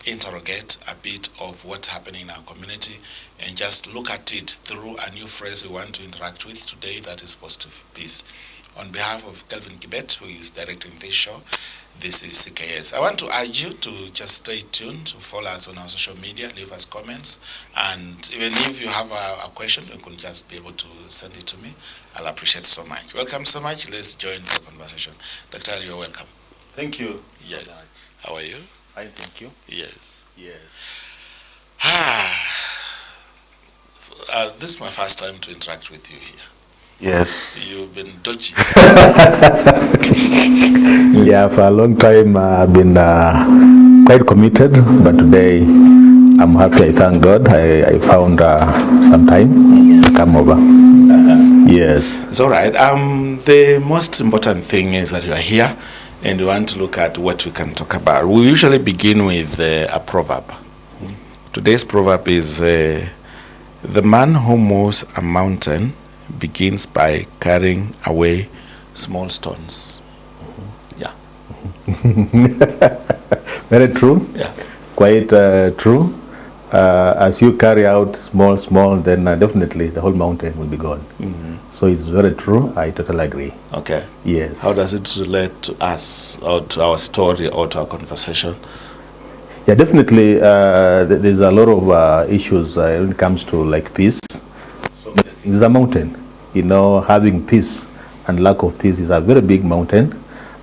interrogate a bit of what's happening in our community and just look at it through a new phrase we want to interact with today, that is positive peace. On behalf of Kelvin Kibet, who is directing this show, this is CKS. I want to urge you to just stay tuned, to follow us on our social media, leave us comments, and even if you have a question, you can just be able to send it to me. I'll appreciate so much. Welcome so much. Let's join the conversation. Dr. you're welcome. Thank you. Yes. How are you? I thank you. Yes. Yes. This is my first time to interact with you here. Yes. You've been dodgy. Yeah, for a long time I've been quite committed, but today I'm happy. I thank God. I found some time to come over. Yes. It's all right. The most important thing is that you are here and we want to look at what we can talk about. We usually begin with a proverb. Today's proverb is the man who moves a mountain begins by carrying away small stones. Yeah. Very true. Yeah. Quite true. As you carry out small, then definitely the whole mountain will be gone. Mm-hmm. So it's very true. I totally agree. Okay. Yes. How does it relate to us or to our story or to our conversation? Yeah, definitely. There's a lot of issues when it comes to like peace. It's a mountain. You know, having peace and lack of peace is a very big mountain.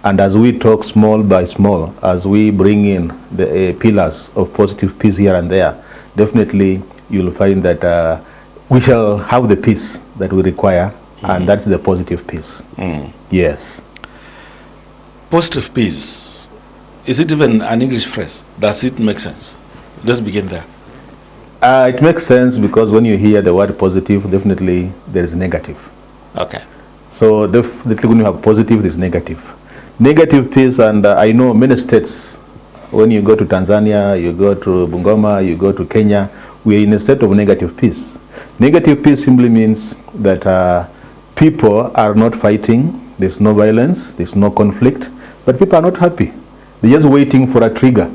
And as we talk small by small, as we bring in the pillars of positive peace here and there, definitely you'll find that we shall have the peace that we require, and that's the positive peace. Yes. Positive peace. Is it even an English phrase? Does it make sense? Let's begin there. It makes sense because when you hear the word positive, definitely there is negative. Okay. So definitely when you have positive, there is negative. Negative peace, and I know many states, when you go to Tanzania, you go to Bungoma, you go to Kenya, we are in a state of negative peace. Negative peace simply means that people are not fighting, there's no violence, there's no conflict, but people are not happy. They're just waiting for a trigger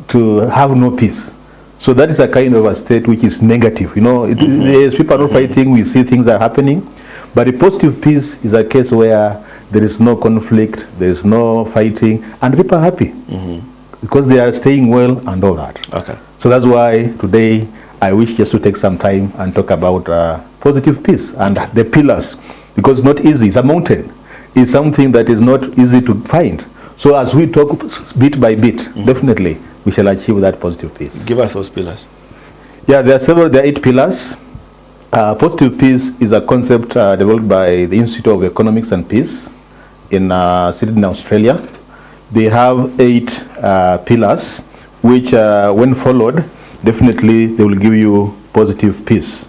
to have no peace. So that is a kind of a state which is negative. You know, people are not fighting, we see things are happening. But a positive peace is a case where there is no conflict, there is no fighting, and people are happy because they are staying well and all that. Okay. So that's why today I wish just to take some time and talk about positive peace and the pillars, because it's not easy. It's a mountain. It's something that is not easy to find. So as we talk bit by bit, definitely we shall achieve that positive peace. Give us those pillars. Yeah, there are 8 pillars. Positive peace is a concept developed by the Institute of Economics and Peace in Sydney, Australia. They have 8 pillars, which when followed, definitely they will give you positive peace.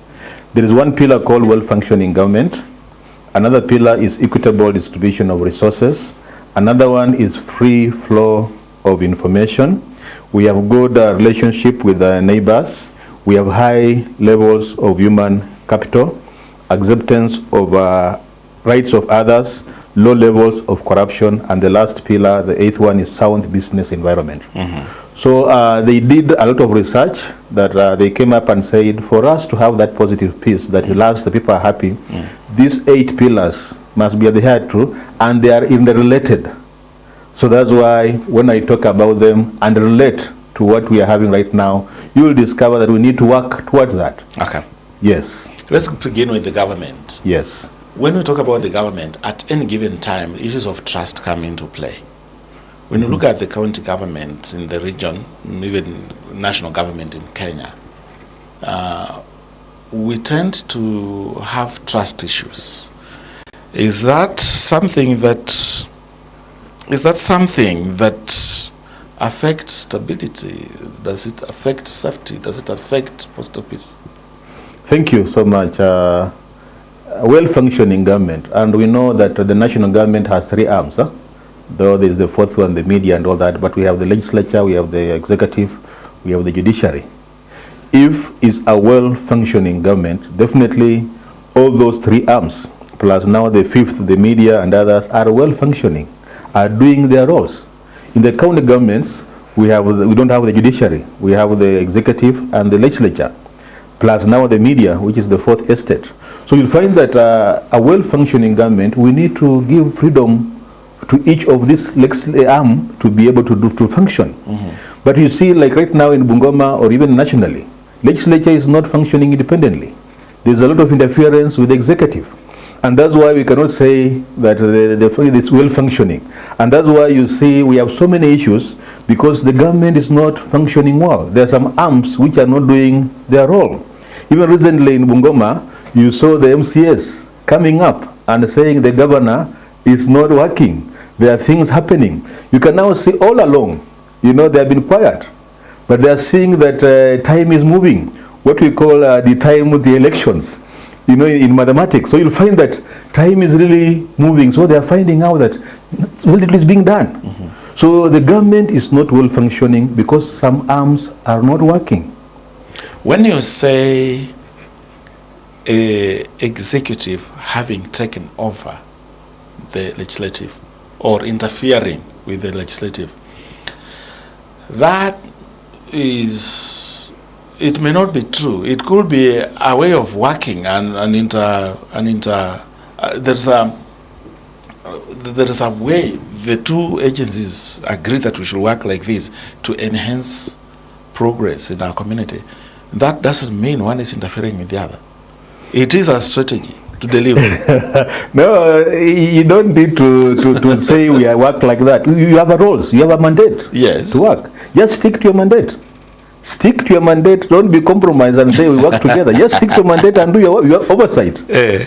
There is one pillar called well-functioning government. Another pillar is equitable distribution of resources. Another one is free flow of information. We have good relationship with neighbors. We have high levels of human capital, acceptance of rights of others, low levels of corruption, and the last pillar, the 8th one, is sound business environment. So they did a lot of research that they came up and said, for us to have that positive peace that lasts, the people are happy, these 8 pillars must be adhered to, and they are interrelated. So that's why when I talk about them and relate to what we are having right now, you will discover that we need to work towards that. Okay. Yes. Let's begin with the government. Yes. When we talk about the government, at any given time, issues of trust come into play. When you look at the county government in the region, even national government in Kenya, we tend to have trust issues. Is that something that affects stability? Does it affect safety? Does it affect positive peace? Thank you so much. Well-functioning government, and we know that the national government has 3 arms, though there's the 4th one, the media and all that, but we have the legislature, we have the executive, we have the judiciary. If it's a well-functioning government, definitely all those 3 arms, plus now the 5th, the media and others, are well-functioning, are doing their roles. In the county governments, we don't have the judiciary, we have the executive and the legislature, plus now the media, which is the fourth estate. So you'll find that a well-functioning government, we need to give freedom to each of these arm to be able to function. But you see, like right now in Bungoma or even nationally, legislature is not functioning independently. There's a lot of interference with the executive. And that's why we cannot say that the is well functioning. And that's why you see we have so many issues, because the government is not functioning well. There are some arms which are not doing their role. Even recently in Bungoma, you saw the MCS coming up and saying the governor is not working. There are things happening. You can now see all along, they have been quiet, but they are seeing that time is moving. What we call the time of the elections, in mathematics. So you'll find that time is really moving. So they are finding out that little is being done. So the government is not well functioning because some arms are not working. When you say executive having taken over the legislative or interfering with the legislative, that is, it may not be true. It could be a way of working there is a way the two agencies agree that we should work like this to enhance progress in our community. That doesn't mean one is interfering with the other. It is a strategy to deliver. No, you don't need to say we work like that. You have a roles, you have a mandate. Yes. To work. Just stick to your mandate. Stick to your mandate. Don't be compromised and say we work together. Just stick to your mandate and do your oversight.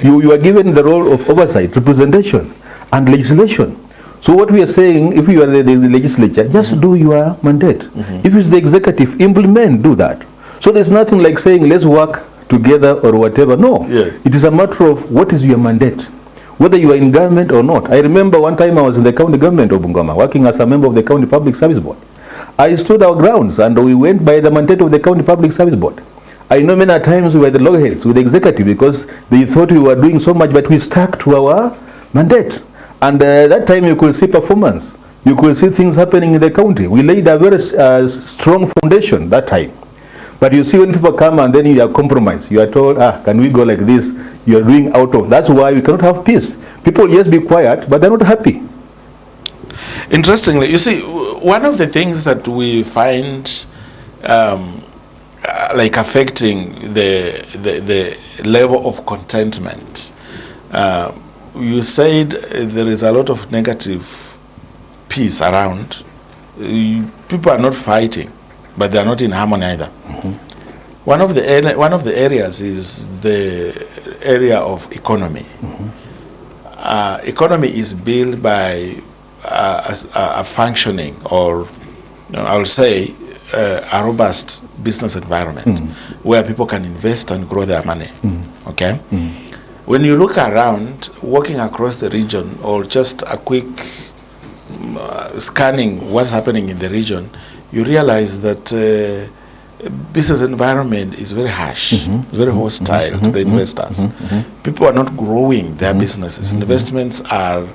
You are given the role of oversight, representation, and legislation. So what we are saying, if you are the legislature, just do your mandate. If it's the executive, implement, do that. So there's nothing like saying let's work together or whatever. No. It is a matter of what is your mandate, whether you are in government or not. I remember one time I was in the county government of Bungoma, working as a member of the county public service board. I stood our grounds and we went by the mandate of the county public service board. I know many times we were the loggerheads with the executive because they thought we were doing so much, but we stuck to our mandate. And that time you could see performance. You could see things happening in the county. We laid a very strong foundation that time. But you see when people come and then you are compromised. You are told, can we go like this? You are doing out of. That's why we cannot have peace. People just be quiet, but they're not happy. Interestingly, you see, one of the things that we find like affecting the level of contentment, you said there is a lot of negative peace around. People are not fighting, but they are not in harmony either. One of the areas is the area of economy. Economy is built by a functioning, or I will say a robust business environment where people can invest and grow their money. Okay. When you look around, walking across the region, or just a quick scanning what's happening in the region, you realize that business environment is very harsh, very hostile to the investors. People are not growing their businesses. Investments are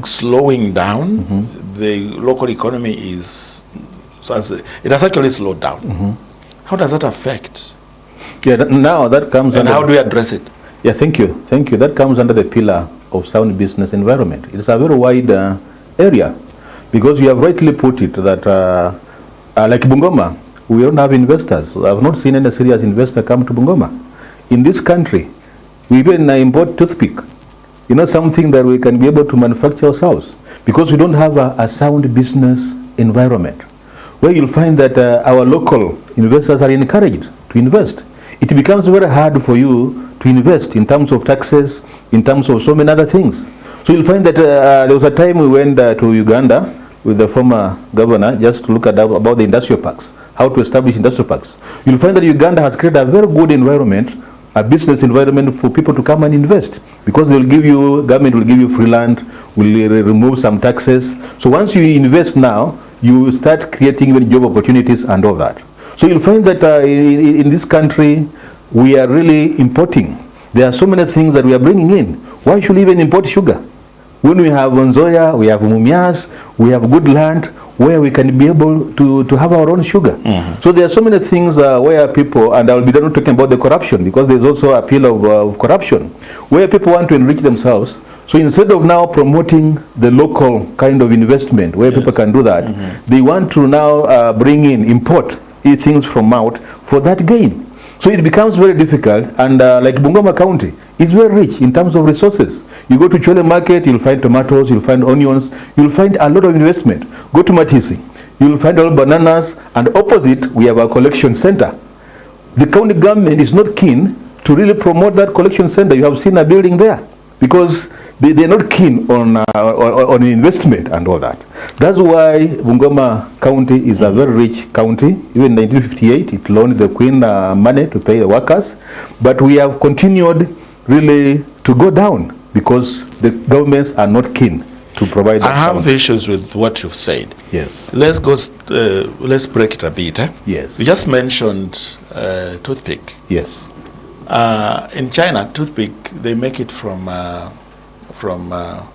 slowing down. The local economy is, it has actually slowed down. How does that affect? Now that comes and how do we address it? Thank you. That comes under the pillar of sound business environment. It's a very wide area, because you have rightly put it that like Bungoma, we don't have investors. I have not seen any serious investor come to Bungoma. In this country, we even import toothpick. Something that we can be able to manufacture ourselves, because we don't have a sound business environment, where you'll find that our local investors are encouraged to invest. It becomes very hard for you to invest in terms of taxes, in terms of so many other things. So you'll find that there was a time we went to Uganda with the former governor just to look at about the industrial parks, how to establish industrial parks. You'll find that Uganda has created a very good environment, a business environment for people to come and invest, because government will give you free land, will remove some taxes. So once you invest now, you start creating even job opportunities and all that. So you'll find that in this country, we are really importing. There are so many things that we are bringing in. Why should we even import sugar? When we have Nzoia, we have Mumias, we have good land, where we can be able to have our own sugar. So there are so many things where people, and I will be done talking about the corruption, because there's also a appeal of corruption, where people want to enrich themselves. So instead of now promoting the local kind of investment where people can do that, they want to now bring in, import things from out for that gain. So it becomes very difficult, and like Bungoma County is very rich in terms of resources. You go to Chole Market, you'll find tomatoes, you'll find onions, you'll find a lot of investment. Go to Matisi, you'll find all bananas, and opposite we have a collection center. The county government is not keen to really promote that collection center. You have seen a building there, because they're not keen on investment and all that. That's why Bungoma County is a very rich county. Even in 1958, it loaned the Queen money to pay the workers. But we have continued really to go down because the governments are not keen to provide that. I have issues with what you've said. Yes. Let's break it a bit. Yes. You just mentioned toothpick. Yes. In China, toothpick, they make it from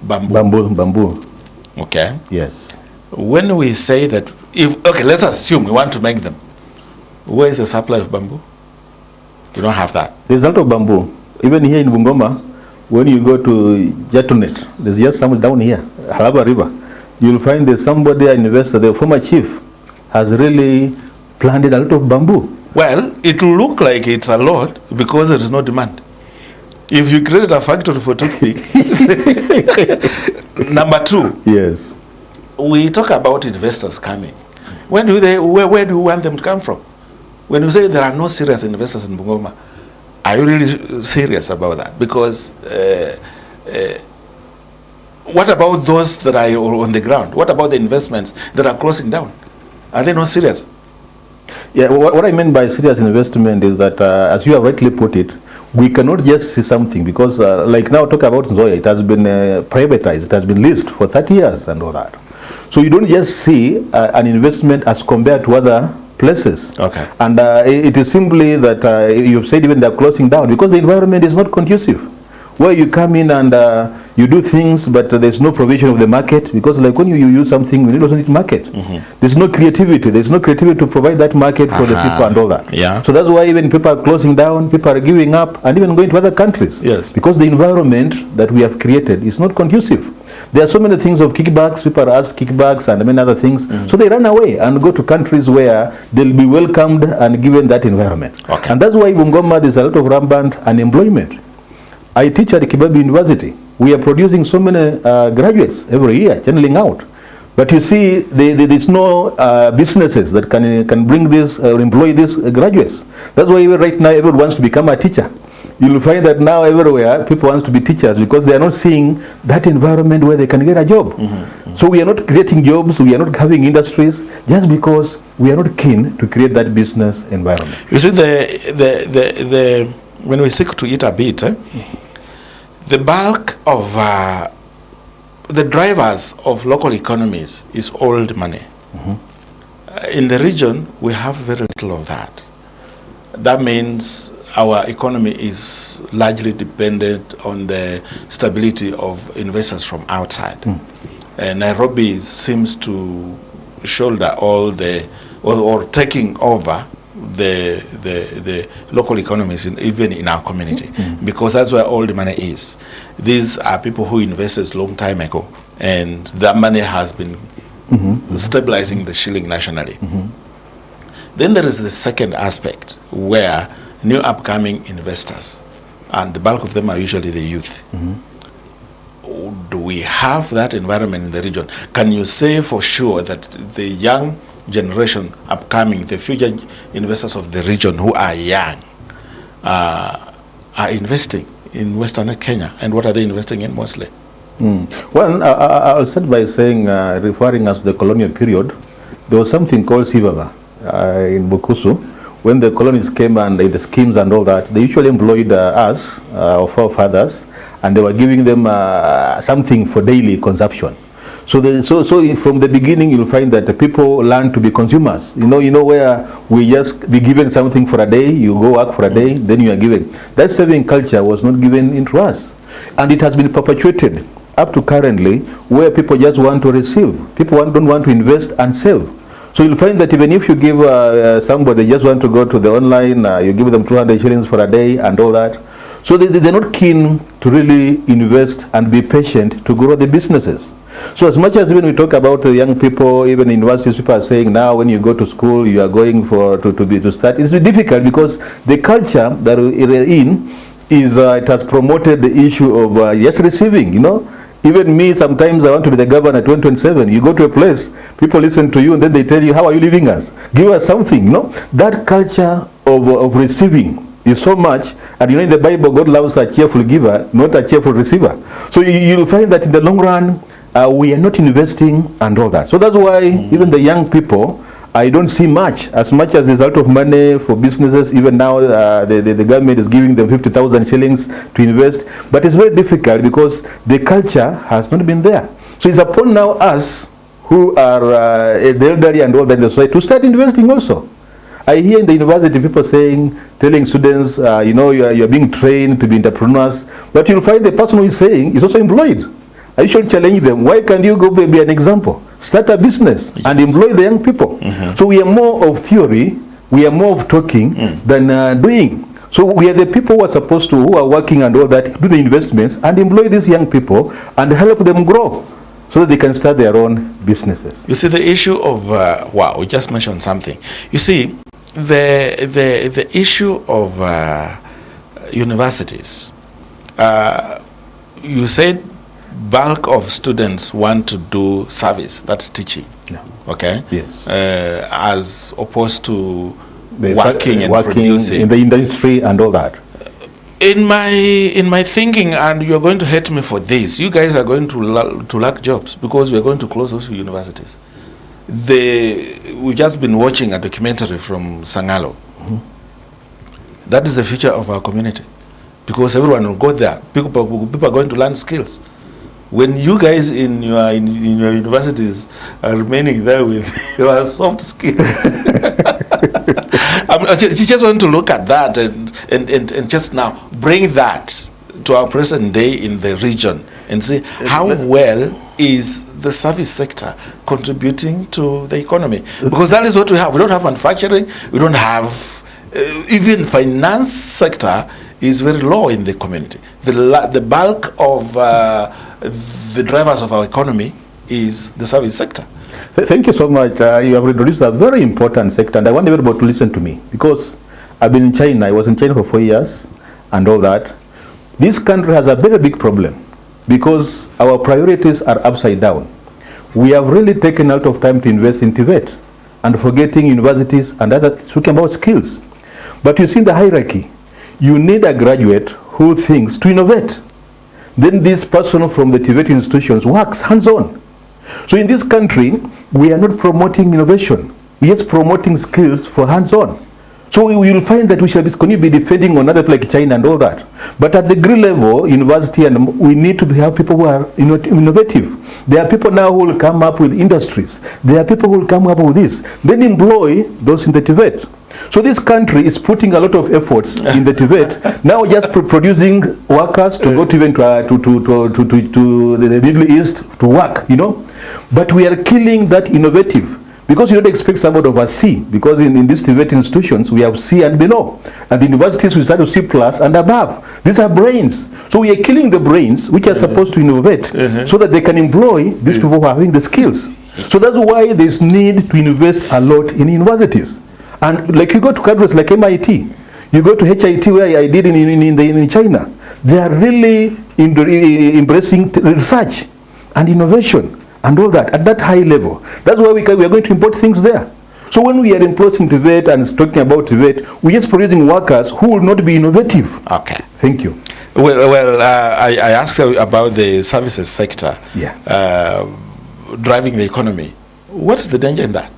bamboo. Bamboo. Okay. Yes. When we say that, let's assume we want to make them. Where is the supply of bamboo? We don't have that. There's a lot of bamboo. Even here in Bungoma, when you go to Jetonet, there's just some down here, Halaba River, you'll find there's somebody, an investor, the former chief, has really planted a lot of bamboo. Well, it will look like it's a lot because there is no demand. If you created a factory for toothpick, number two, yes, we talk about investors coming. Where do you want them to come from? When you say there are no serious investors in Bungoma, are you really serious about that? Because what about those that are on the ground? What about the investments that are closing down? Are they not serious? Yeah, what I mean by serious investment is that, as you have rightly put it, we cannot just see something because, like now talk about Nzoia, it has been privatized, it has been leased for 30 years and all that. So you don't just see an investment as compared to other places. Okay. And it is simply that you've said even they're closing down because the environment is not conducive. Where you come in and you do things, but there's no provision of the market, because like when you use something, you also need market. There's no creativity. There's no creativity to provide that market for the people and all that. Yeah. So that's why even people are closing down, people are giving up, and even going to other countries. Yes. Because the environment that we have created is not conducive. There are so many things of kickbacks, people are asked kickbacks and many other things. So they run away and go to countries where they'll be welcomed and given that environment. Okay. And that's why in Bungoma there's a lot of rampant unemployment. I teach at Kibabi University. We are producing so many graduates every year, channeling out. But you see, there's no businesses that can bring this or employ these graduates. That's why even right now everyone wants to become a teacher. You'll find that now everywhere people want to be teachers because they are not seeing that environment where they can get a job. So we are not creating jobs, we are not having industries, just because we are not keen to create that business environment. You see, when we seek to eat a bit, the bulk of the drivers of local economies is old money. In the region, we have very little of that. That means our economy is largely dependent on the stability of investors from outside. And Nairobi seems to shoulder all the, or taking over the local economies even in our community, because that's where all the money is. These are people who invested a long time ago, and that money has been stabilizing the shilling nationally. Then there is the second aspect where new upcoming investors, and the bulk of them are usually the youth. Do we have that environment in the region? Can you say for sure that the young generation upcoming, the future investors of the region who are young, are investing in Western Kenya? And what are they investing in mostly? Well, I'll start by saying, referring us to the colonial period, there was something called Sibaba in Bukusu. When the colonists came and the schemes and all that, they usually employed us, our forefathers, and they were giving them something for daily consumption. So from the beginning, you'll find that the people learn to be consumers. You know where we just be given something for a day, you go work for a day, then you are given. That saving culture was not given into us. And it has been perpetuated up to currently where people just want to receive. People don't want to invest and save. So you'll find that even if you give somebody just want to go to the online, you give them 200 shillings for a day and all that. So they're not keen to really invest and be patient to grow the businesses. So as much as when we talk about the young people, even universities, people are saying now when you go to school, you are going to start. It's difficult because the culture that we're in is, it has promoted the issue of yes, receiving, you know. Even me, sometimes I want to be the governor 2027. You go to a place, people listen to you, and then they tell you, how are you leaving us? Give us something, you know. That culture of receiving is so much, and you know in the Bible, God loves a cheerful giver, not a cheerful receiver. So you'll find that in the long run, we are not investing and all that. So that's why even the young people, I don't see much as there's a lot of money for businesses. Even now, the government is giving them 50,000 shillings to invest. But it's very difficult because the culture has not been there. So it's upon now us who are the elderly and all that in the society to start investing also. I hear in the university people telling students, you know, you're being trained to be entrepreneurs. But you'll find the person who is saying is also employed. I should challenge them. Why can't you go be an example? Start a business and employ the young people. So we are more of theory, we are more of talking than doing. So we are the people who are supposed to, who are working and all that, do the investments and employ these young people and help them grow so that they can start their own businesses. You see, the issue of, wow, we just mentioned something. You see, the issue of universities, you said bulk of students want to do service, that's teaching, okay? Yes. As opposed to working and producing. In the industry and all that. In my thinking, and you're going to hate me for this, you guys are going to lack jobs because we're going to close those universities. We've just been watching a documentary from Sangalo. That is the future of our community because everyone will go there. People are going to learn skills. When you guys in your universities are remaining there with your soft skills, you just want to look at that and just now bring that to our present day in the region and see how well is the service sector contributing to the economy. Because that is what we have. We don't have manufacturing. We don't have, even finance sector is very low in the community. The bulk of the drivers of our economy is the service sector. Thank you so much. You have introduced a very important sector, and I want everybody to listen to me because I've been in China. I was in China for 4 years and all that. This country has a very big problem because our priorities are upside down. We have really taken a lot of time to invest in TVET and forgetting universities and other talking about skills. But you see in the hierarchy, you need a graduate who thinks to innovate. Then this person from the TVET institutions works hands-on. So in this country, we are not promoting innovation. We are just promoting skills for hands-on. So we will find that we shall continue to be defending on other like China and all that. But at the degree level, university, and we need to have people who are innovative. There are people now who will come up with industries. There are people who will come up with this. Then employ those in the TVET. So this country is putting a lot of efforts in the TVET, now just producing workers to go to even to the Middle East to work, you know. But we are killing that innovative. Because you don't expect somebody of a C, because in these TVET institutions, we have C and below. And the universities, we start to C plus and above. These are brains. So we are killing the brains, which are supposed to innovate, so that they can employ these people who are having the skills. So that's why there's need to invest a lot in universities. And like you go to countries like MIT, you go to HIT where I did in China, they are really embracing research and innovation and all that at that high level. That's why we are going to import things there. So when we are employing TVET and talking about TVET, we're just producing workers who will not be innovative. Okay. Thank you. Well, I asked you about the services sector, driving the economy. What's the danger in that?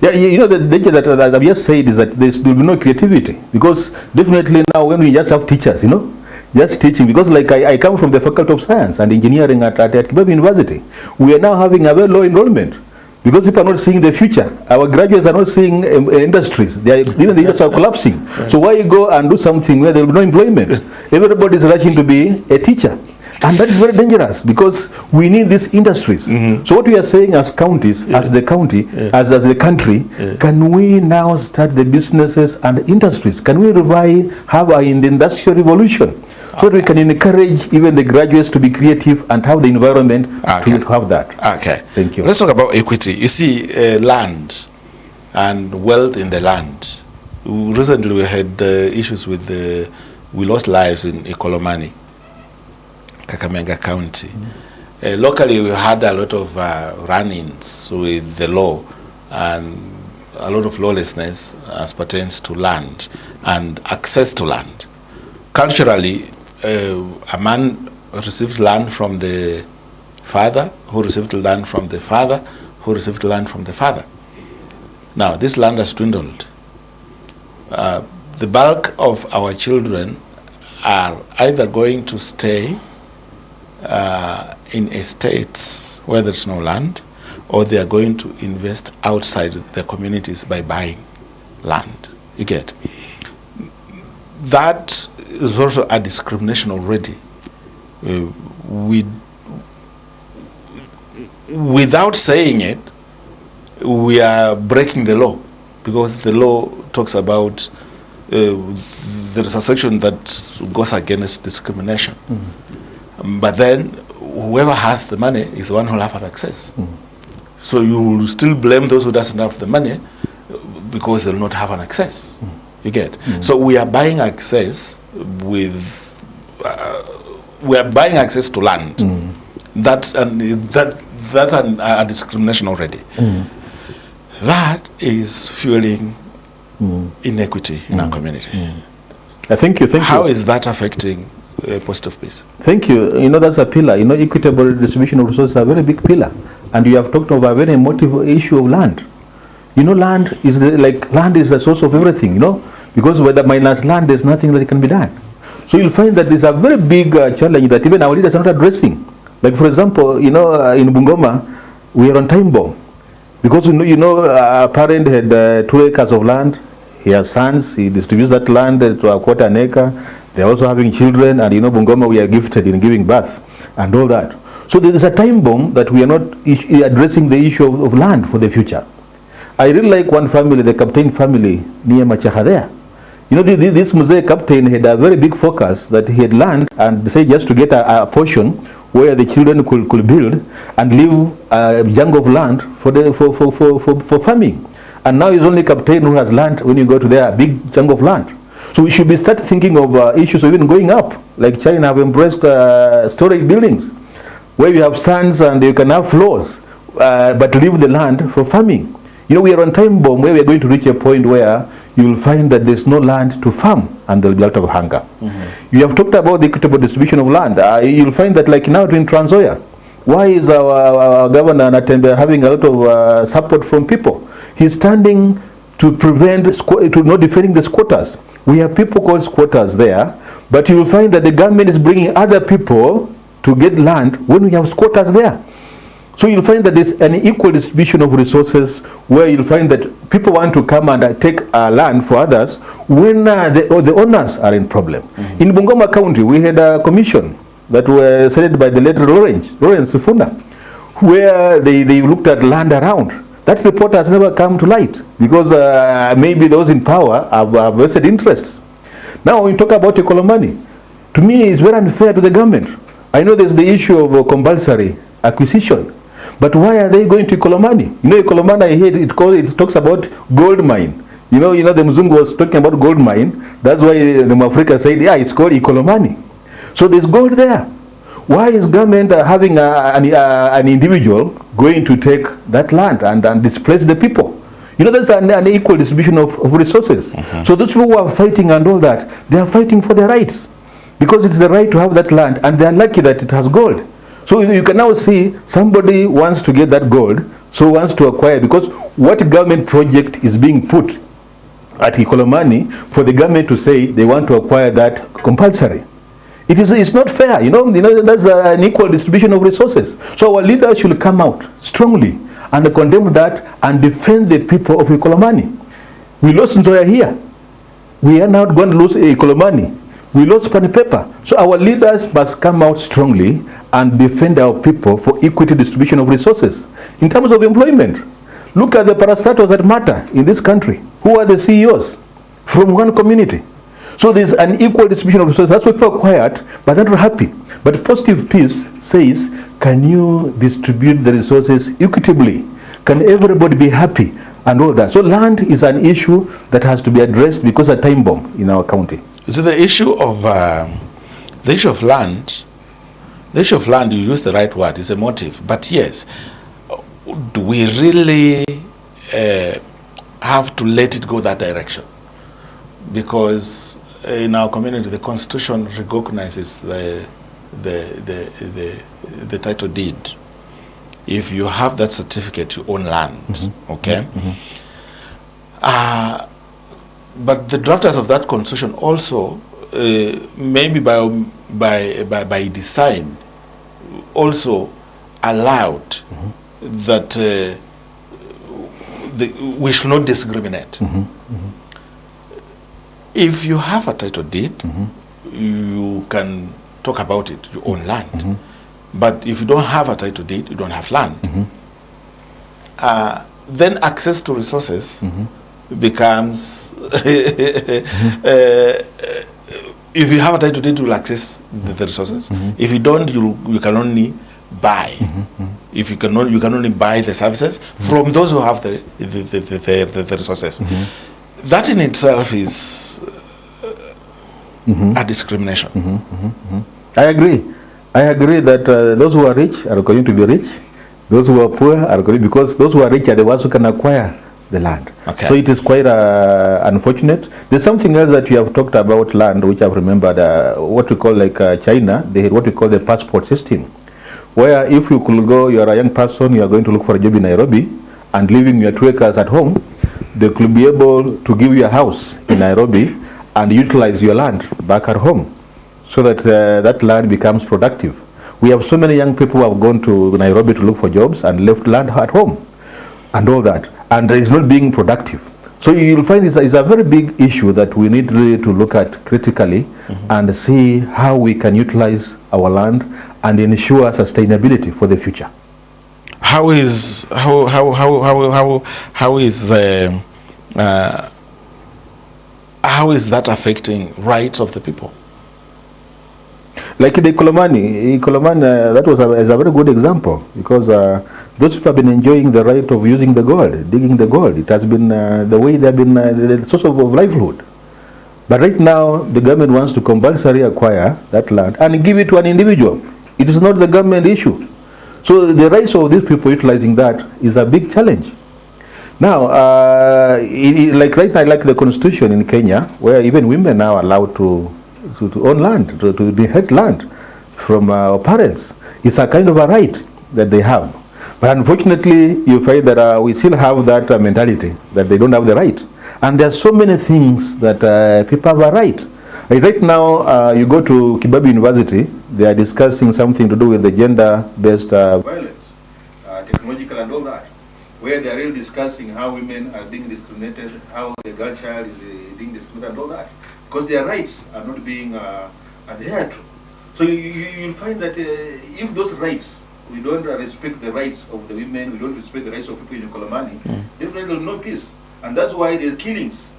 Yeah, you know, the danger that I've just said is that there will be no creativity. Because definitely now when we just have teachers, you know, just teaching, because like I come from the Faculty of Science and Engineering at Kibabi University, we are now having a very low enrollment because people are not seeing the future. Our graduates are not seeing industries. Even the industries are collapsing. So why you go and do something where there will be no employment? Everybody is rushing to be a teacher. And that is very dangerous because we need these industries. So what we are saying as counties, as the county, as the country, can we now start the businesses and industries? Can we have an industrial revolution? So that we can encourage even the graduates to be creative and have the environment to have that. Okay. Thank you. Let's talk about equity. You see, land and wealth in the land. Recently we had issues with we lost lives in Ikolomani, Kakamega County. Locally we had a lot of run-ins with the law and a lot of lawlessness as pertains to land and access to land. Culturally, a man received land from the father, who received land from the father, who received land from the father. Now, this land has dwindled. The bulk of our children are either going to stay in estates where there's no land, or they are going to invest outside their communities by buying land. You get? That is also a discrimination already. Without saying it, we are breaking the law, because the law talks about there is a section that goes against discrimination. But then whoever has the money is the one who will have access. So you will still blame those who doesn't have the money because they will not have an access. You get? So we are buying access with we are buying access to land. That's a discrimination already. That is fueling inequity in our community. Thank you. How is that affecting positive peace? Thank you. You know, that's a pillar. You know, equitable distribution of resources is a very big pillar. And you have talked about a very emotive issue of land. You know, land is the source of everything, you know, because whether minus land, there's nothing that can be done. So you'll find that there's a very big challenge that even our leaders are not addressing. Like, for example, you know, in Bungoma, we are on time bomb. Because, a parent had 2 acres of land. He has sons. He distributes that land to a quarter an acre. They're also having children. And, Bungoma, we are gifted in giving birth and all that. So there is a time bomb that we are not addressing the issue of land for the future. I really like one family, the Captain family near Machaha there. You know, this Mosaic captain had a very big focus that he had land and decided just to get a portion where the children could build and leave a chunk of land for farming. And now he's only captain who has land when you go to there, a big chunk of land. So we should be start thinking of issues of even going up, like China have embraced storage buildings, where you have sands and you can have floors, but leave the land for farming. You know, we are on time bomb where we are going to reach a point where you will find that there's no land to farm and there will be a lot of hunger. You have talked about the equitable distribution of land. You'll find that like now in Trans Nzoia, why is our governor Natembe having a lot of support from people? He's standing to prevent, to not defending the squatters. We have people called squatters there, but you will find that the government is bringing other people to get land when we have squatters there. So you'll find that there's an equal distribution of resources where you'll find that people want to come and take land for others when the owners are in problem. In Bungoma County, we had a commission that was headed by the late Lawrence Sifuna, where they looked at land around. That report has never come to light because maybe those in power have vested interests. Now, when you talk about Ikolomani, to me, it's very unfair to the government. I know there's the issue of compulsory acquisition. But why are they going to Ikolomani? You know, Ikolomani, I heard it talks about gold mine. You know, the Mzungu was talking about gold mine. That's why the Mwafrika said, yeah, it's called Ikolomani. So there's gold there. Why is government having an individual going to take that land and displace the people? You know, there's an equal distribution of resources. So those people who are fighting and all that, they are fighting for their rights. Because it's the right to have that land, and they are lucky that it has gold. So you can now see somebody wants to get that gold, so wants to acquire, because what government project is being put at Ikolomani for the government to say they want to acquire that compulsory? It's not fair, you know, that's an equal distribution of resources. So our leaders should come out strongly and condemn that and defend the people of Ikolomani. We lost Nzoia here. We are not going to lose Ikolomani We lost pen and paper. So our leaders must come out strongly and defend our people for equity distribution of resources. In terms of employment, look at the parastatals that matter in this country. Who are the CEOs? From one community. So there's an equal distribution of resources. That's why people are quiet, but not happy. But positive peace says, can you distribute the resources equitably? Can everybody be happy? And all that. So land is an issue that has to be addressed because of a time bomb in our county. So the issue of land, you use the right word, is a motive. But yes, do we really have to let it go that direction? Because in our community, the Constitution recognizes the title deed. If you have that certificate, you own land. Okay. But the drafters of that constitution also, maybe by design, also allowed that we should not discriminate. If you have a title deed, you can talk about it. You own land. But if you don't have a title deed, you don't have land. Then access to resources becomes if you have a title deed, you will access the resources. If you don't, you can only buy. If you can only buy the services from those who have the resources. That in itself is a discrimination. I agree that those who are rich are going to be rich. Those who are poor are going, because those who are rich are the ones who can acquire the land. Okay. So it is quite unfortunate. There's something else that you have talked about land, which I've remembered, what we call like China, they had what we call the passport system, where if you could go, you are a young person, you are going to look for a job in Nairobi, and leaving your 2 acres at home, they could be able to give you a house in Nairobi and utilize your land back at home, so that that land becomes productive. We have so many young people who have gone to Nairobi to look for jobs and left land at home and all that, and it's not being productive. So you'll find it's a very big issue that we need really to look at critically and see how we can utilize our land and ensure sustainability for the future. How is that affecting rights of the people? Like the Ikolomani, that was a very good example, because those people have been enjoying the right of using the gold, digging the gold. It has been the way they have been the source of livelihood. But right now, the government wants to compulsory acquire that land and give it to an individual. It is not the government issue. So the rights of these people utilizing that is a big challenge. Now, like right now, like the constitution in Kenya, where even women now are allowed to own land, to inherit land from our parents. It's a kind of a right that they have. But unfortunately, you find that we still have that mentality that they don't have the right. And there are so many things that people have a right. Right now, you go to Kibabi University, they are discussing something to do with the gender-based violence, technological and all that, where they are really discussing how women are being discriminated, how the girl child is being discriminated and all that, because their rights are not being adhered to. So you'll find that if those rights, we don't respect the rights of the women, we don't respect the rights of people in Kolomani, definitely there will be no peace. And that's why there are killings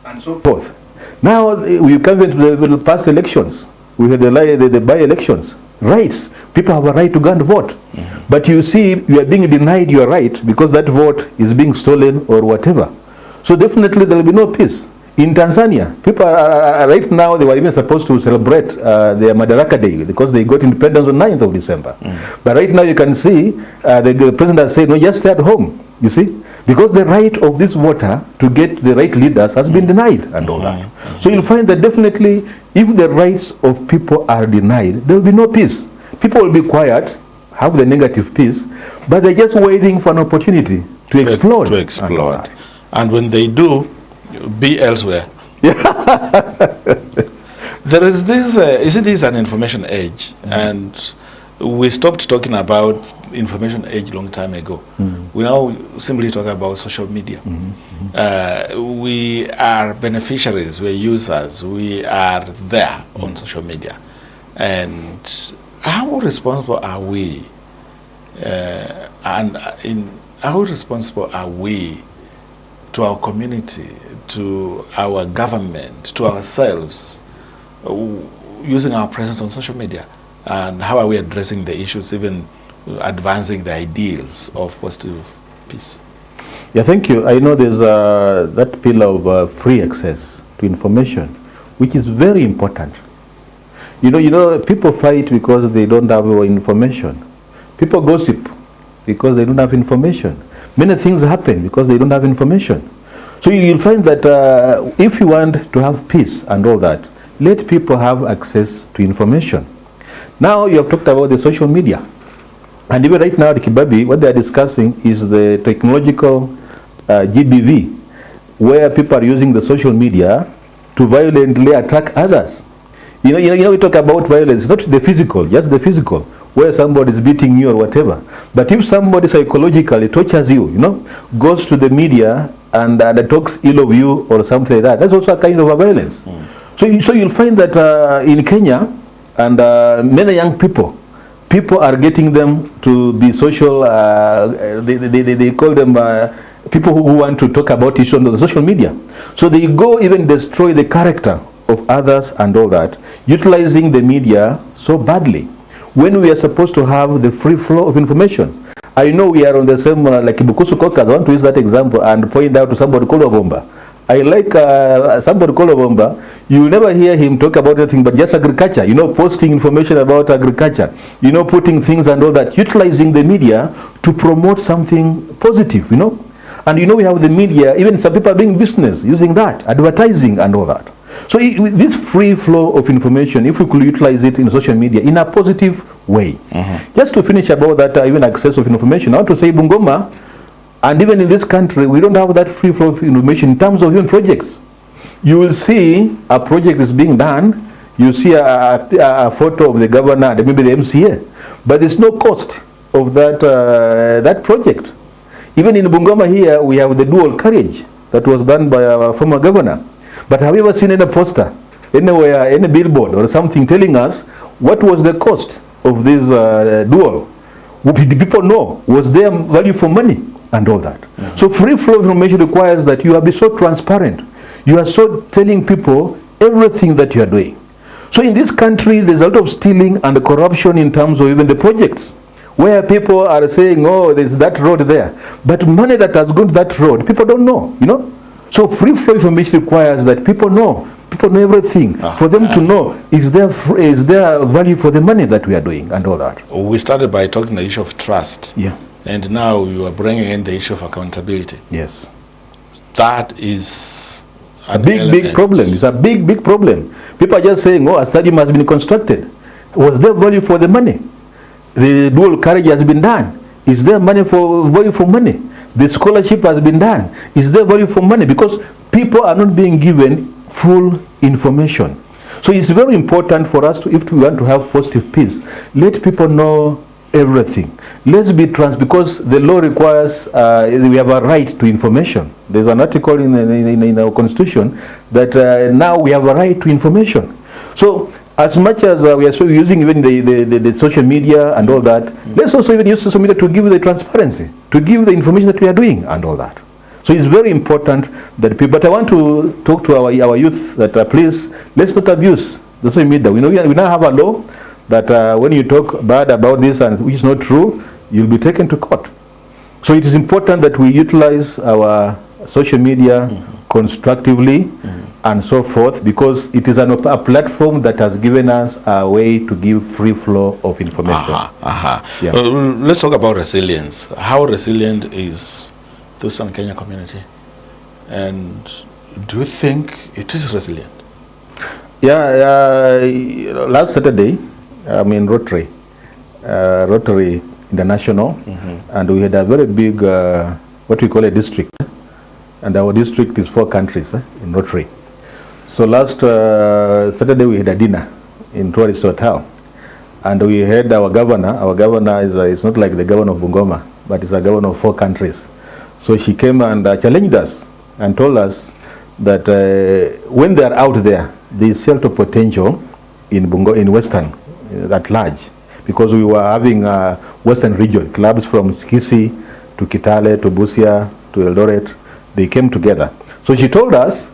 and so forth. Now we come into the past elections. We had the by-elections. Rights. People have a right to go and vote. But you see, you are being denied your right because that vote is being stolen or whatever. So definitely there will be no peace. In Tanzania, people are right now, they were even supposed to celebrate their Madaraka Day because they got independence on 9th of December. But right now you can see the president has said, no, just stay at home, you see, because the right of this voter to get the right leaders has been denied and all that. So you'll find that definitely if the rights of people are denied, there will be no peace. People will be quiet, have the negative peace, but they're just waiting for an opportunity to explode. To explode. And when they do, be elsewhere. There is this, you see, this is an information age, and we stopped talking about information age long time ago. We now simply talk about social media. We are beneficiaries, we're users, we are there on social media. And how responsible are we? How responsible are we to our community, to our government, to ourselves, using our presence on social media? And how are we addressing the issues, even advancing the ideals of positive peace? Yeah, thank you. I know there's that pillar of free access to information, which is very important. You know, people fight because they don't have information. People gossip because they don't have information. Many things happen because they don't have information. So you'll find that if you want to have peace and all that, let people have access to information. Now you have talked about the social media. And even right now at Kibabi, what they are discussing is the technological GBV, where people are using the social media to violently attack others. You know, we talk about violence, not the physical, just the physical, where somebody is beating you or whatever. But if somebody psychologically tortures you, goes to the media and talks ill of you or something like that, that's also a kind of a violence. So you'll find that in Kenya, and many young people are getting them to be social, they call them people who want to talk about issues on the social media. So they go even destroy the character of others and all that, utilizing the media so badly, when we are supposed to have the free flow of information. I know we are on the same, like Bukusu Caucus. I want to use that example and point out to somebody called Obomba. I like somebody called Obomba. You will never hear him talk about anything but just agriculture, posting information about agriculture, putting things and all that, utilizing the media to promote something positive, And we have the media, even some people are doing business using that, advertising and all that. So this free flow of information, if we could utilize it in social media in a positive way. Just to finish about that, even access of information, I want to say Bungoma, and even in this country, we don't have that free flow of information in terms of even projects. You will see a project is being done, you see a photo of the governor and maybe the MCA, but there's no cost of that project. Even in Bungoma here, we have the dual carriage that was done by our former governor. But have you ever seen any poster, anywhere, any billboard or something telling us what was the cost of this dual? Did people know? Was there value for money and all that? So free flow of information requires that you be so transparent. You are so telling people everything that you are doing. So in this country, there's a lot of stealing and corruption in terms of even the projects, where people are saying, oh, there's that road there. But money that has gone to that road, people don't know, So free flow information requires that people know everything. For them to know, is there value for the money that we are doing and all that. We started by talking the issue of trust. Yeah. And now you are bringing in the issue of accountability. Yes. That is a big problem. It's a big problem. People are just saying, oh, a stadium has been constructed. Was there value for the money? The dual carriage has been done. Is there value for money? The scholarship has been done. Is there value for money? Because people are not being given full information. So it's very important for us if we want to have positive peace, let people know everything. Let's be because the law requires, we have a right to information. There's an article in our constitution that now we have a right to information. So as much as we are using even the social media and all that, let's also even use social media to give the transparency, to give the information that we are doing and all that. So it's very important that people, but I want to talk to our youth that please, let's not abuse the social media. We now have a law that when you talk bad about this and which is not true, you'll be taken to court. So it is important that we utilize our social media constructively and so forth, because it is a platform that has given us a way to give free flow of information. Yeah. Let's talk about resilience. How resilient is the Eastern Kenya community? And do you think it is resilient? Yeah, last Saturday, I'm in Rotary International, and we had a very big, what we call a district. And our district is 4 countries in Rotary. So last Saturday we had a dinner in Tourist Hotel. And we had our governor. Our governor is not like the governor of Bungoma, but is a governor of 4 countries. So she came and challenged us and told us that when they are out there, there is shelter potential in Western at large, because we were having a Western region, clubs from Kisii to Kitale to Busia to Eldoret. They came together. So she told us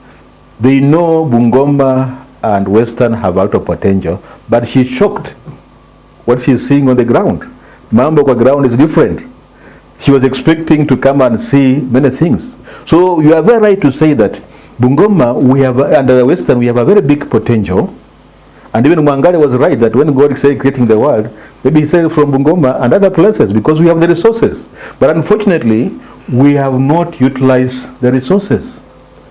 they know Bungoma and Western have out of potential, but she's shocked what she's seeing on the ground. Mambo kwa ground is different. She was expecting to come and see many things. So you are very right to say that Bungoma, we have, under Western, we have a very big potential. And even Mwangari was right that when God said creating the world, maybe he said from Bungoma and other places, because we have the resources. But unfortunately, we have not utilized the resources.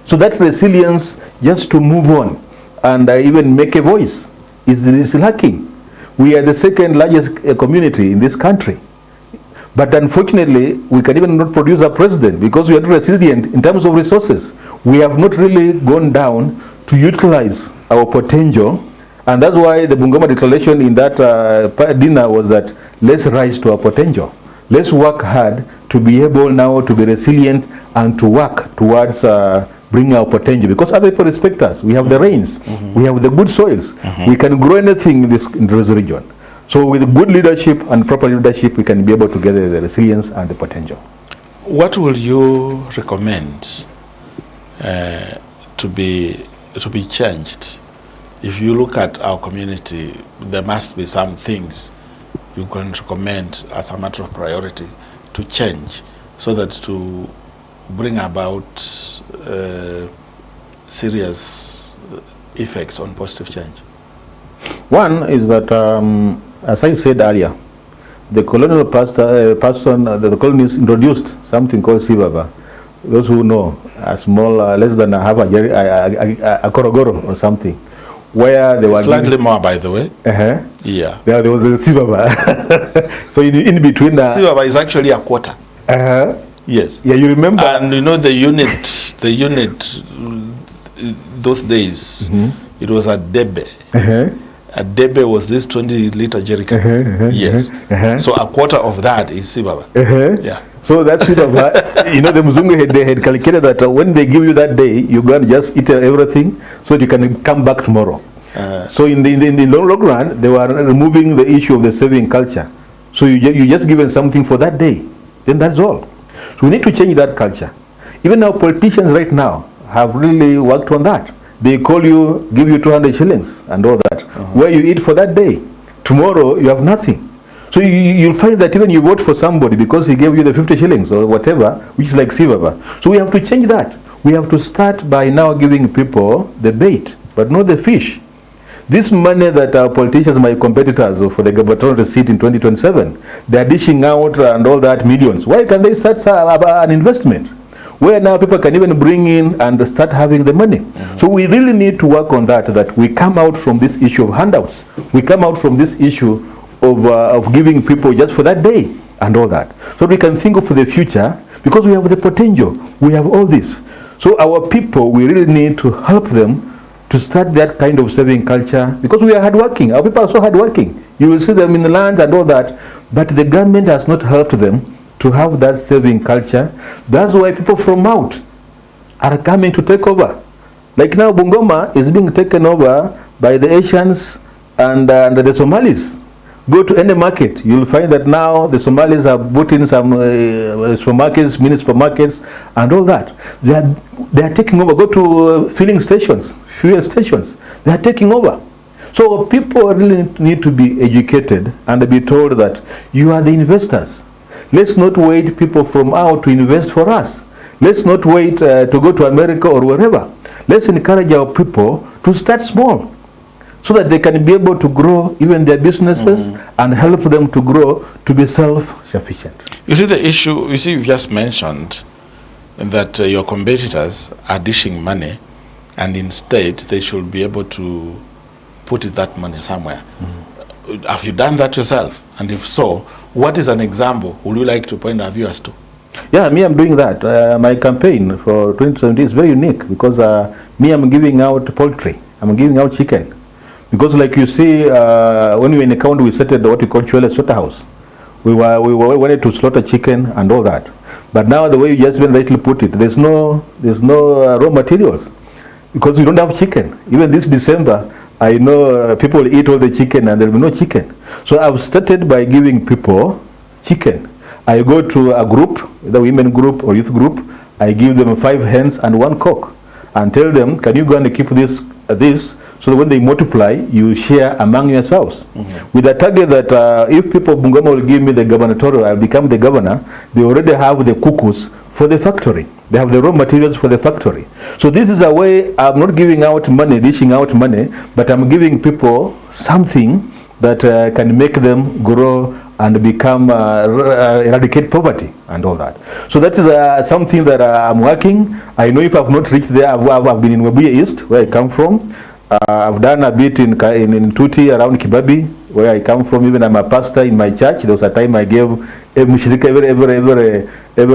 So that resilience just to move on and even make a voice is lacking. We are the second largest community in this country. But unfortunately, we can even not produce a president because we are not resilient in terms of resources. We have not really gone down to utilize our potential. And that's why the Bungoma declaration in that dinner was that let's rise to our potential. Let's work hard to be able now to be resilient and to work towards bringing our potential. Because other people respect us. We have the rains. We have the good soils. We can grow anything in this region. So with good leadership and proper leadership, we can be able to get the resilience and the potential. What will you recommend to be changed? If you look at our community, there must be some things you can recommend as a matter of priority to change so that to bring about serious effects on positive change. One is that, as I said earlier, the colonial the colonists introduced something called Sibaba. Those who know, a small, less than a half a korogoro or something, where they were slightly more, by the way. Yeah. There was a Sibaba. So in between the Sibaba is actually a quarter. Yes. Yeah, you remember? And you know the unit, those days, it was a debe. A debe was this 20-liter jerrycan. Yes. So a quarter of that is Sibaba. Yeah. So that's Sibaba. You know, the Mzungu they had calculated that when they give you that day, you go and just eat everything so that you can come back tomorrow. So in the long run, they were removing the issue of the saving culture. So you just given something for that day. Then that's all. So we need to change that culture. Even our politicians right now have really worked on that. They call you, give you 200 shillings and all that, where you eat for that day. Tomorrow, you have nothing. So you'll find that even you vote for somebody because he gave you the 50 shillings or whatever, which is like Sibaba. So we have to change that. We have to start by now giving people the bait, but not the fish. This money that our politicians, my competitors for the gubernatorial seat in 2027, they're dishing out and all that millions. Why can't they start an investment where now people can even bring in and start having the money? So we really need to work on that we come out from this issue of handouts. We come out from this issue of giving people just for that day and all that. So we can think of the future because we have the potential. We have all this. So our people, we really need to help them to start that kind of saving culture because we are hardworking. Our people are so hardworking. You will see them in the land and all that, but the government has not helped them to have that saving culture. That's why people from out are coming to take over. Like now, Bungoma is being taken over by the Asians and the Somalis. Go to any market, you'll find that now the Somalis have put in some supermarkets, mini supermarkets, and all that. They are taking over. Go to filling stations, fuel stations. They are taking over. So people really need to be educated and be told that you are the investors. Let's not wait people from out to invest for us. Let's not wait to go to America or wherever. Let's encourage our people to start small so that they can be able to grow even their businesses and help them to grow to be self-sufficient. You see the issue, you just mentioned that your competitors are dishing money and instead they should be able to put that money somewhere. Have you done that yourself? And if so, what is an example would you like to point our viewers to? Yeah, me, I'm doing that. My campaign for 2017 is very unique because me, I'm giving out poultry. I'm giving out chicken. Because like you see, when we were in the county, we started what we call Chwele Slaughterhouse. We wanted to slaughter chicken and all that. But now the way you just rightly put it, there's no raw materials because we don't have chicken. Even this December, I know people eat all the chicken and there will be no chicken. So I've started by giving people chicken. I go to a group, the women group or youth group, I give them 5 hens and 1 cock and tell them, can you go and keep this so that when they multiply, you share among yourselves. With the target that if people of Bungoma will give me the gubernatorial, I'll become the governor, they already have the cuckoos for the factory. They have the raw materials for the factory. So this is a way, I'm not giving out money, dishing out money, but I'm giving people something that can make them grow and become, eradicate poverty and all that. So that is something that I'm working. I know if I've not reached there, I've been in Webuye East, where I come from. I've done a bit in Tuti, around Kibabi, where I come from. Even I'm a pastor in my church. There was a time I gave every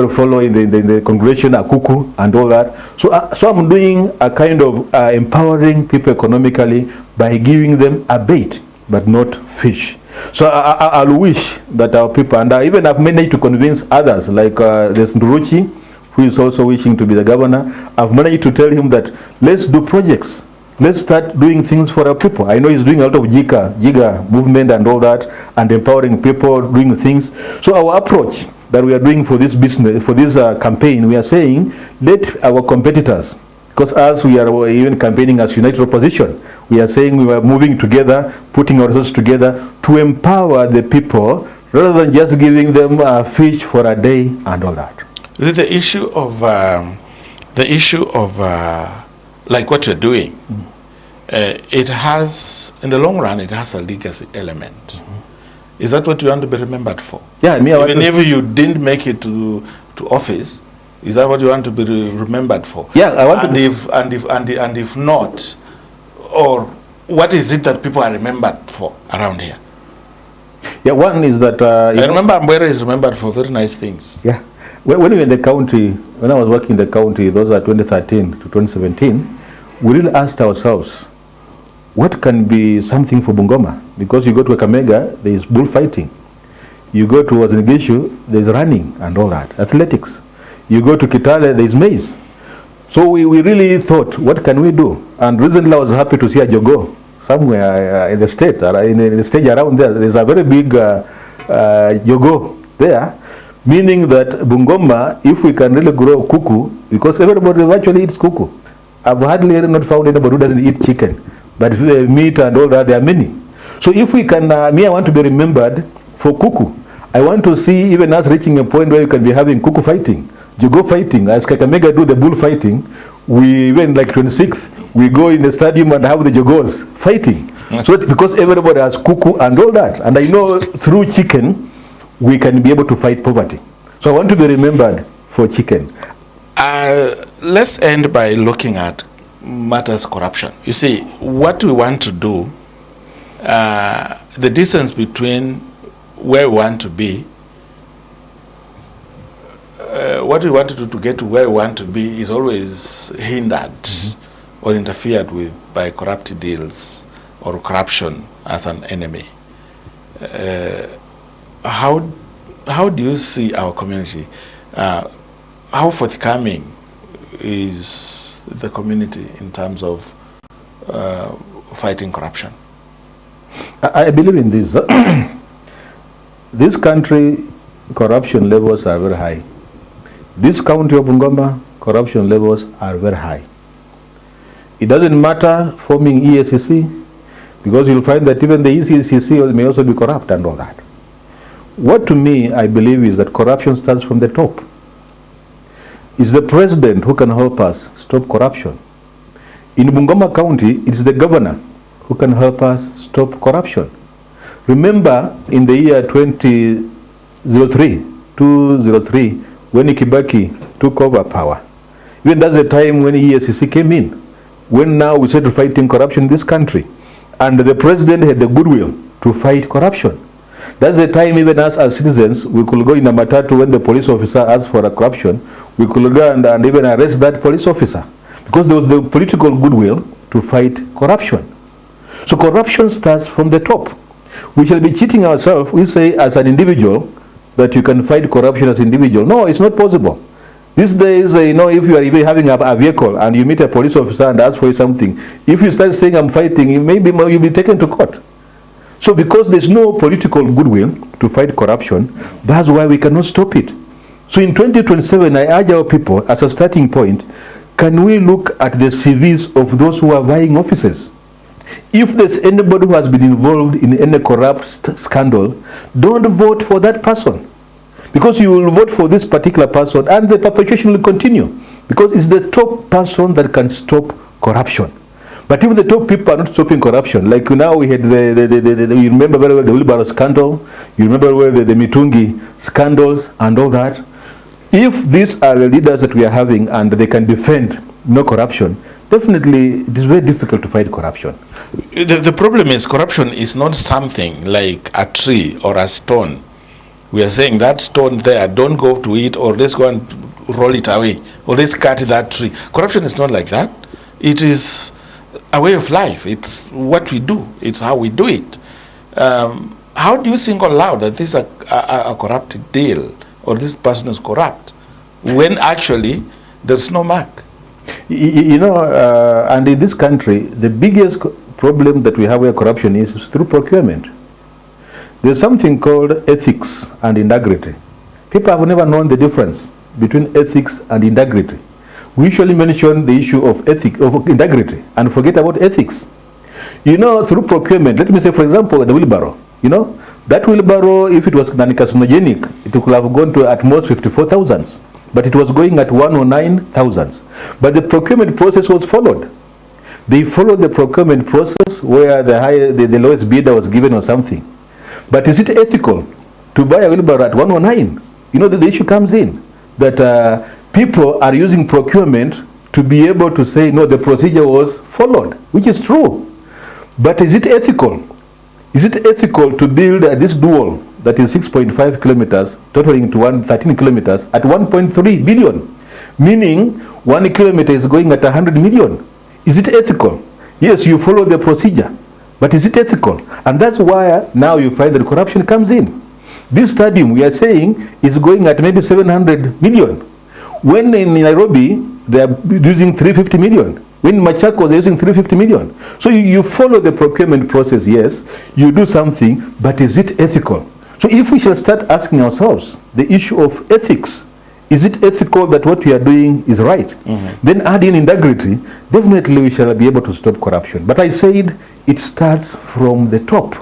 follow in the congregation a kuku and all that. So I'm doing a kind of empowering people economically by giving them a bait, but not fish. So I'll wish that our people, and even I've managed to convince others, like there's Nduruchi, who is also wishing to be the governor. I've managed to tell him that let's do projects. Let's start doing things for our people. I know he's doing a lot of Jiga movement and all that, and empowering people, doing things. So our approach that we are doing for this business, for this campaign, we are saying, let our competitors, because as we are even campaigning as united opposition, we are saying we are moving together, putting our resources together to empower the people, rather than just giving them fish for a day and all that. The issue of like what you're doing, it has, in the long run, it has a legacy element. Is that what you want to be remembered for? Yeah, even if you didn't make it to office, is that what you want to be remembered for? Yeah, I want and if not, or what is it that people are remembered for around here? Yeah, one is that I remember Ambwera is remembered for very nice things. Yeah, when we were in the county, when I was working in the county, those are 2013 to 2017, we really asked ourselves, what can be something for Bungoma? Because you go to Kakamega, there is bullfighting. You go to Wazingishu, there is running and all that, athletics. You go to Kitale, there is maize. So we really thought, what can we do? And recently I was happy to see a jogo somewhere in the state, in the stage around there. There's a very big jogo there, meaning that Bungoma, if we can really grow kuku, because everybody virtually eats kuku. I've hardly not found anybody who doesn't eat chicken. But meat and all that, there are many. So if we can, I want to be remembered for kuku. I want to see even us reaching a point where you can be having kuku fighting, jogo fighting, as Kakamega do the bull fighting. We even like 26th, we go in the stadium and have the jogos fighting. So that, because everybody has kuku and all that. And I know through chicken, we can be able to fight poverty. So I want to be remembered for chicken. Let's end by looking at matters corruption. You see, what we want to do, the distance between where we want to be, what we want to do to get to where we want to be is always hindered or interfered with by corrupt deals or corruption as an enemy. How do you see our community? How forthcoming is the community in terms of fighting corruption? I believe in this. This country, corruption levels are very high. This county of Bungoma, corruption levels are very high. It doesn't matter forming EACC, because you'll find that even the EACC may also be corrupt and all that. What to me, I believe, is that corruption starts from the top. It's the president who can help us stop corruption. In Bungoma County, it's the governor who can help us stop corruption. Remember, in the year 2003, when Kibaki took over power, even that's the time when EACC came in, when now we started fighting corruption in this country, and the president had the goodwill to fight corruption. That's the time even us as citizens, we could go in a matatu when the police officer asked for a corruption, we could go and even arrest that police officer, because there was the political goodwill to fight corruption. So corruption starts from the top. We shall be cheating ourselves. We say as an individual that you can fight corruption as an individual. No, it's not possible. These days, if you are even having a vehicle and you meet a police officer and ask for something, if you start saying I'm fighting, maybe you'll be taken to court. So because there's no political goodwill to fight corruption, that's why we cannot stop it. So in 2027, I urge our people, as a starting point, can we look at the CVs of those who are vying offices? If there's anybody who has been involved in any corrupt scandal, don't vote for that person. Because you will vote for this particular person and the perpetuation will continue. Because it's the top person that can stop corruption. But if the top people are not stopping corruption, like now we had you remember very well the wheelbarrow scandal, you remember well the Mitungi scandals and all that. If these are the leaders that we are having and they can defend no corruption, definitely it is very difficult to fight corruption. The problem is corruption is not something like a tree or a stone. We are saying that stone there, don't go to it, or let's go and roll it away, or let's cut that tree. Corruption is not like that. It is a way of life. It's what we do. It's how we do it. How do you single out that this is a corrupt deal, or this person is corrupt, when actually there's no mark? And in this country, the biggest problem that we have where corruption is through procurement. There's something called ethics and integrity. People have never known the difference between ethics and integrity. We usually mention the issue of integrity and forget about ethics. Through procurement, let me say, for example, the wheelbarrow. That wheelbarrow, if it was non-carcinogenic, it could have gone to at most 54,000, but it was going at 109,000. But the procurement process was followed. They followed the procurement process where the lowest bidder was given or something. But is it ethical to buy a wheelbarrow at 109? The issue comes in that people are using procurement to be able to say, no, the procedure was followed, which is true. But is it ethical? Is it ethical to build this dual that is 6.5 kilometers, totaling to 13 kilometers at 1.3 billion? Meaning 1 kilometer is going at 100 million. Is it ethical? Yes, you follow the procedure. But is it ethical? And that's why now you find that corruption comes in. This stadium, we are saying, is going at maybe 700 million. When in Nairobi, they are using 350 million. When in Machakos, they're using 350 million. So you follow the procurement process, yes, you do something, but is it ethical? So if we shall start asking ourselves the issue of ethics, is it ethical that what we are doing is right? Mm-hmm. Then add in integrity, definitely we shall be able to stop corruption. But I said it starts from the top.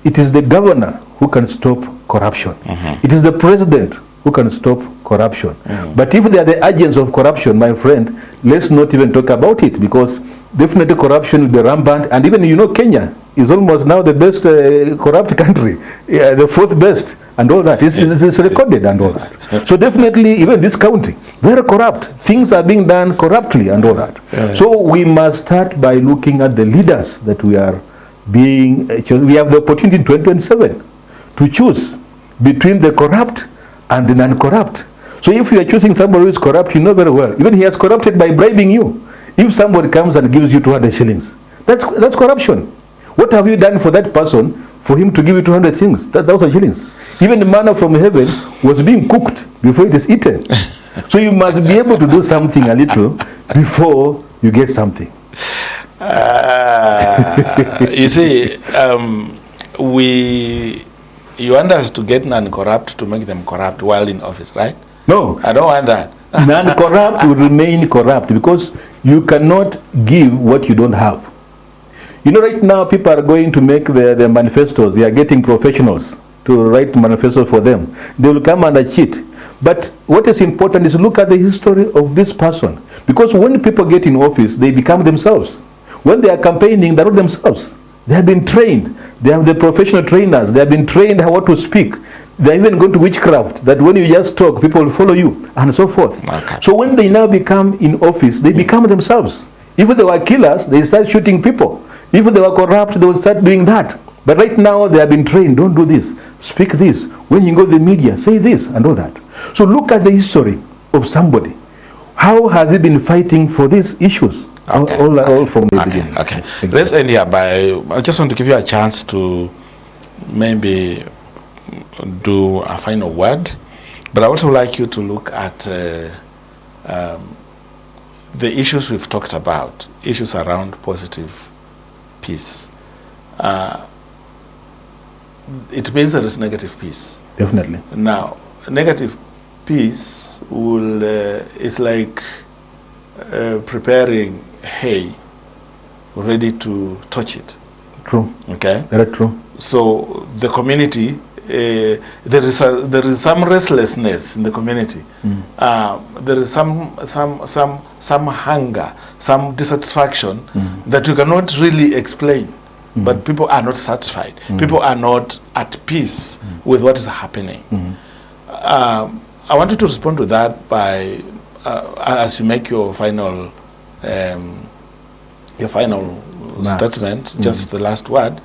It is the governor who can stop corruption. Mm-hmm. It is the president who can stop corruption. Mm-hmm. But if they are the agents of corruption, my friend, let's not even talk about it, because definitely corruption will be rampant. And even, Kenya is almost now the best corrupt country, the fourth best, and all that. It's recorded and all that. So definitely, even this county, very corrupt. Things are being done corruptly and all that. Yeah. So we must start by looking at the leaders that we are being chosen. We have the opportunity in 2027 to choose between the corrupt and the non-corrupt. So if you are choosing somebody who is corrupt, you know very well, even he has corrupted by bribing you. If somebody comes and gives you 200 shillings, that's corruption. What have you done for that person for him to give you 200 things, 1,000 shillings? Even the manna from heaven was being cooked before it is eaten. So you must be able to do something a little before you get something. You see, you want us to get non-corrupt to make them corrupt while in office, right? No. I don't want that. Non-corrupt will remain corrupt because you cannot give what you don't have. Right now people are going to make their manifestos. They are getting professionals to write manifestos for them. They will come and cheat. But what is important is look at the history of this person. Because when people get in office, they become themselves. When they are campaigning, they're not themselves. They have been trained. They have the professional trainers. They have been trained how to speak. They even go to witchcraft, that when you just talk, people will follow you, and so forth. Okay. So when they now become in office, they become themselves. If they were killers, they start shooting people. If they were corrupt, they will start doing that. But right now, they have been trained. Don't do this. Speak this. When you go to the media, say this and all that. So look at the history of somebody. How has he been fighting for these issues? Okay. All from the Okay. beginning. Okay. Thank Let's end here by. I just want to give you a chance to maybe do a final word, but I also like you to look at the issues we've talked about, issues around positive peace. It means there is negative peace. Definitely. Now, negative peace will is like preparing hay, ready to touch it. True. Okay. Very true. So the community, there is some restlessness in the community. There is some hunger, some dissatisfaction that you cannot really explain. But people are not satisfied. People are not at peace with what is happening. I want you to respond to that by, as you make your final statement, just the last word,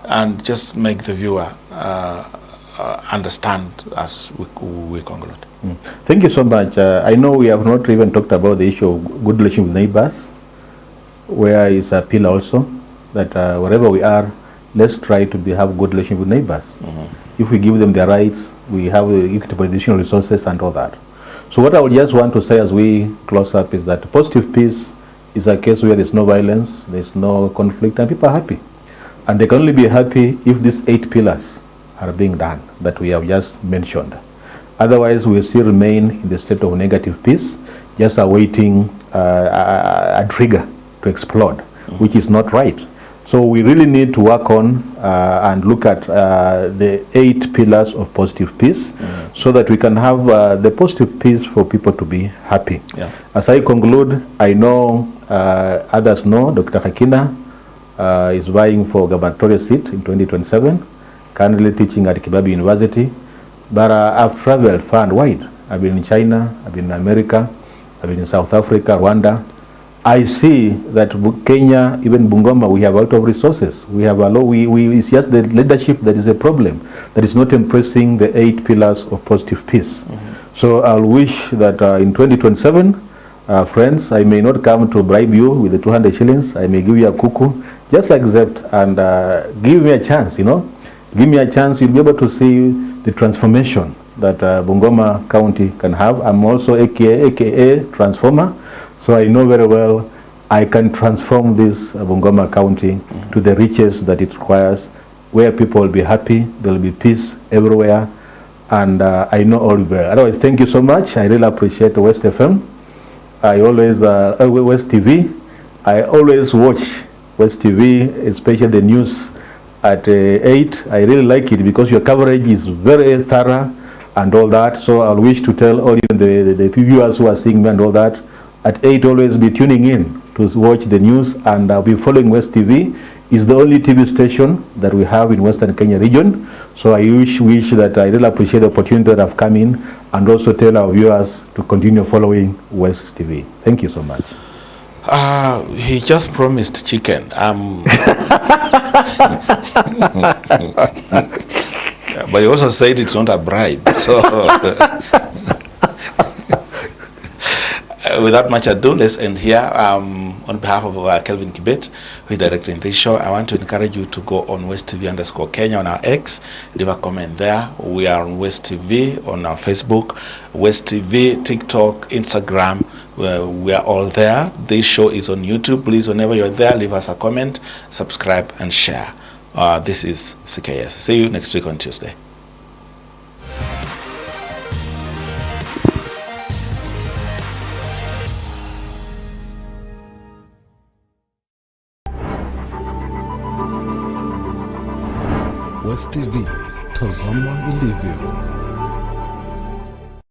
and just make the viewer understand as we conclude. Thank you so much. I know we have not even talked about the issue of good relation with neighbors, where is a pillar also, that wherever we are, let's try to have good relation with neighbors. If we give them their rights, we have equitable additional resources and all that. So what I would just want to say as we close up is that positive peace is a case where there's no violence, there's no conflict, and people are happy. And they can only be happy if these 8 pillars are being done that we have just mentioned. Otherwise, we will still remain in the state of negative peace, just awaiting a trigger to explode, which is not right. So we really need to work on and look at the 8 pillars of positive peace so that we can have the positive peace for people to be happy. Yeah. As I conclude, I know others know Dr. Khakina is vying for gubernatorial seat in 2027, currently teaching at Kibabi University. But I've traveled far and wide. I've been in China, I've been in America, I've been in South Africa, Rwanda. I see that Kenya, even Bungoma, we have a lot of resources. We have a lot. It's just the leadership that is a problem, that is not embracing the 8 pillars of positive peace. So I'll wish that in 2027, friends, I may not come to bribe you with the 200 shillings. I may give you a kuku. Just accept and give me a chance, Give me a chance, you'll be able to see the transformation that Bungoma County can have. I'm also AKA transformer. So I know very well I can transform this Bungoma County to the riches that it requires, where people will be happy, there will be peace everywhere, and I know all well. Otherwise, thank you so much. I really appreciate West FM. I always, West TV, I always watch West TV, especially the news at 8. I really like it because your coverage is very thorough and all that. So I wish to tell all the viewers who are seeing me and all that, at 8 always be tuning in to watch the news, and I'll be following West TV. It's the only TV station that we have in Western Kenya region. So I wish that I really appreciate the opportunity that I've come in, and also tell our viewers to continue following West TV. Thank you so much. He just promised chicken. But he also said it's not a bribe. So without much ado, let's end here. On behalf of Kelvin Kibet, who is directing this show, I want to encourage you to go on West TV _Kenya on our X, leave a comment there. We are on West TV on our Facebook, West TV, TikTok, Instagram. We are all there. This show is on YouTube. Please, whenever you're there, leave us a comment, subscribe, and share. This is CKS. See you next week on Tuesday. West TV, tazama ilivyo.